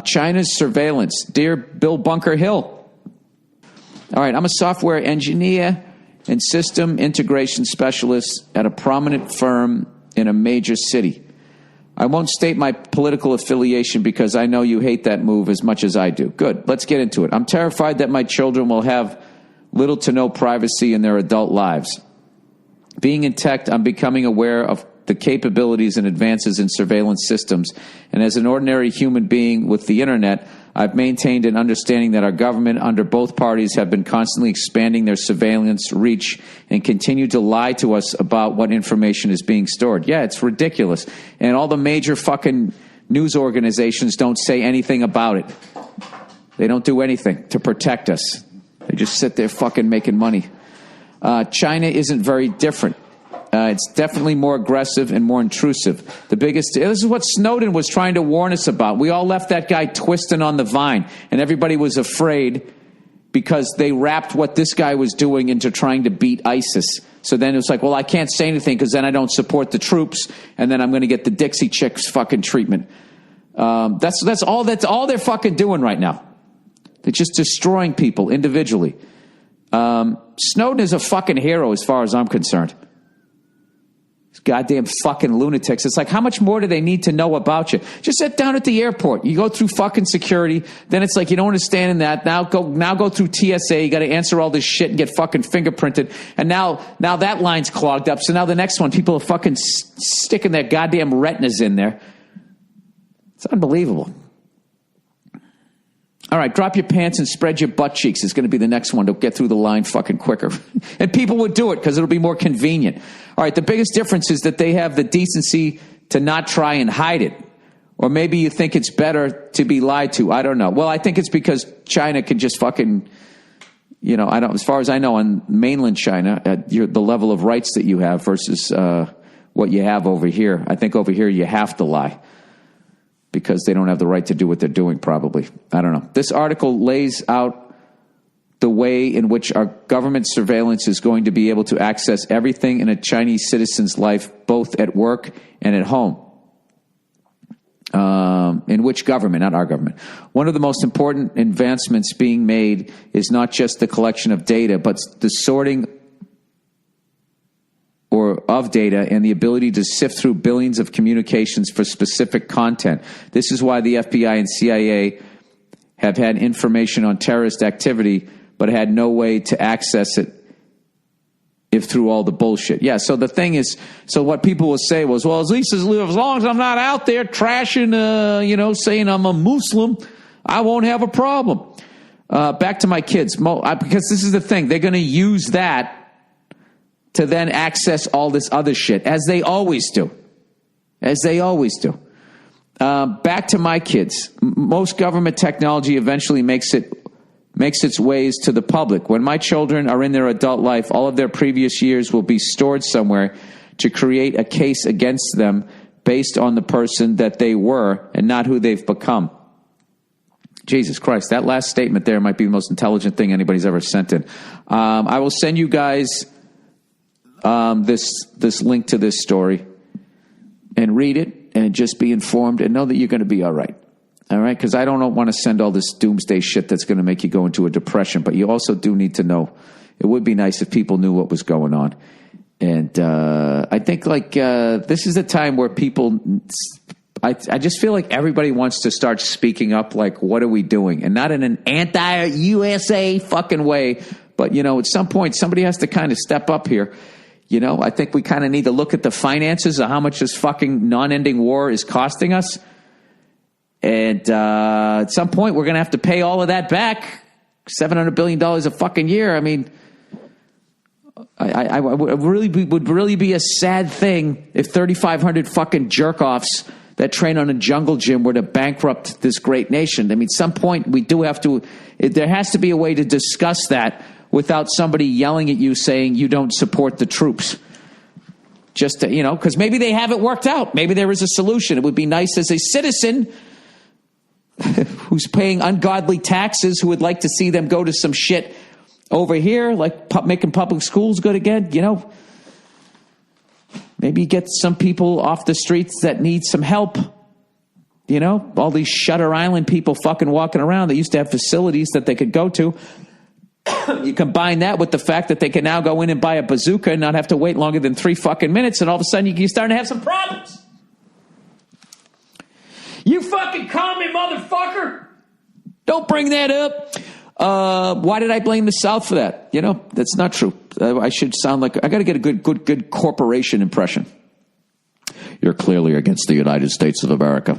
China's surveillance. Dear Bill Bunker Hill. All right, I'm a software engineer and system integration specialist at a prominent firm in a major city. I won't state my political affiliation because I know you hate that move as much as I do. Good, let's get into it. I'm terrified that my children will have little to no privacy in their adult lives. Being in tech, I'm becoming aware of the capabilities and advances in surveillance systems. And as an ordinary human being with the internet, I've maintained an understanding that our government under both parties have been constantly expanding their surveillance reach and continue to lie to us about what information is being stored. Yeah, it's ridiculous. And all the major fucking news organizations don't say anything about it. They don't do anything to protect us. They just sit there fucking making money. China isn't very different. It's definitely more aggressive and more intrusive. This is what Snowden was trying to warn us about. We all left that guy twisting on the vine, and everybody was afraid because they wrapped what this guy was doing into trying to beat ISIS. So then it was like, well, I can't say anything because then I don't support the troops, and then I'm going to get the Dixie Chicks fucking treatment. That's all they're fucking doing right now. They're just destroying people individually. Snowden is a fucking hero as far as I'm concerned. Goddamn fucking lunatics. It's like, how much more do they need to know about you? Just sit down at the airport. You go through fucking security. Then it's like, you don't want to stand in that. Now go through TSA. You got to answer all this shit and get fucking fingerprinted. And now that line's clogged up. So now the next one, people are fucking sticking their goddamn retinas in there. It's unbelievable. All right, drop your pants and spread your butt cheeks is going to be the next one to get through the line fucking quicker. And people would do it because it'll be more convenient. All right, the biggest difference is that they have the decency to not try and hide it. Or maybe you think it's better to be lied to. I don't know. Well, I think it's because China can just fucking, as far as I know, on mainland China, the level of rights that you have versus what you have over here. I think over here you have to lie. Because they don't have the right to do what they're doing, probably. I don't know. This article lays out the way in which our government surveillance is going to be able to access everything in a Chinese citizen's life, both at work and at home. In which government? Not our government. One of the most important advancements being made is not just the collection of data, but the sorting of data and the ability to sift through billions of communications for specific content. This is why the FBI and CIA have had information on terrorist activity, but had no way to access it if through all the bullshit. Yeah, so the thing is, so what people will say was, well, as long as I'm not out there trashing, saying I'm a Muslim, I won't have a problem. Back to my kids, because this is the thing, they're going to use that to then access all this other shit, as they always do. Back to my kids. Most government technology eventually makes its ways to the public. When my children are in their adult life, all of their previous years will be stored somewhere to create a case against them based on the person that they were and not who they've become. Jesus Christ, that last statement there might be the most intelligent thing anybody's ever sent in. I will send you guys this link to this story and read it and just be informed and know that you're going to be all right. All right? Because I don't want to send all this doomsday shit that's going to make you go into a depression, but you also do need to know. It would be nice if people knew what was going on. And I think this is a time where people, I just feel like everybody wants to start speaking up like, what are we doing? And not in an anti-USA fucking way, but, at some point somebody has to kind of step up here. I think we kind of need to look at the finances of how much this fucking non-ending war is costing us. And at some point, we're going to have to pay all of that back. $700 billion a fucking year. I mean, I would really be a sad thing if 3,500 fucking jerk-offs that train on a jungle gym were to bankrupt this great nation. I mean, at some point, we do have to, there has to be a way to discuss that without somebody yelling at you saying you don't support the troops. Just to, because maybe they haven't worked out. Maybe there is a solution. It would be nice as a citizen who's paying ungodly taxes, who would like to see them go to some shit over here, like making public schools good again, Maybe get some people off the streets that need some help. You know, all these Shutter Island people fucking walking around. They used to have facilities that they could go to. You combine that with the fact that they can now go in and buy a bazooka and not have to wait longer than 3 fucking minutes, and all of a sudden you're starting to have some problems. You fucking call me, motherfucker. Don't bring that up. Why did I blame the South for that? You know, that's not true. I should sound like I got to get a good corporation impression. You're clearly against the United States of America.